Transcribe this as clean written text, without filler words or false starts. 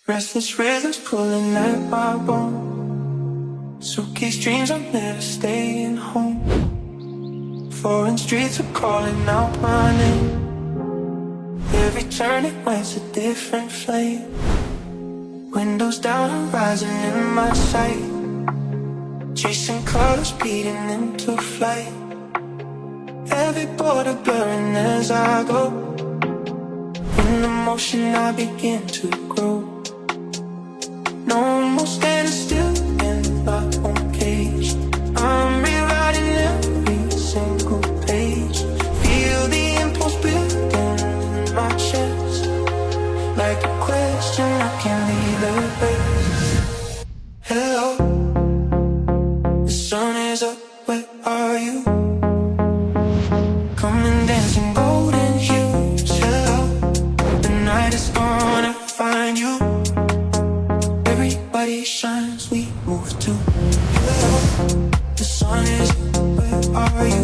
Restless rhythms pulling at my bones. Suitcase dreams I'm never staying home. Foreign streets are calling out my name. Every turn it went's a different flame. Windows down, horizon in my sight. Chasing colors, beating into flight. Every border blurring as I go. In the motion I begin to grow. No more standing still in my own cage. I'm rewriting every single page. Feel the impulse building in my chest. Like a question I can't leave erased. Hello, the sun is up, where are you? Come and dance in golden hues. Hello, the night is gonna find you. Everybody shines, we move to. Hello, the sun is up, where are you?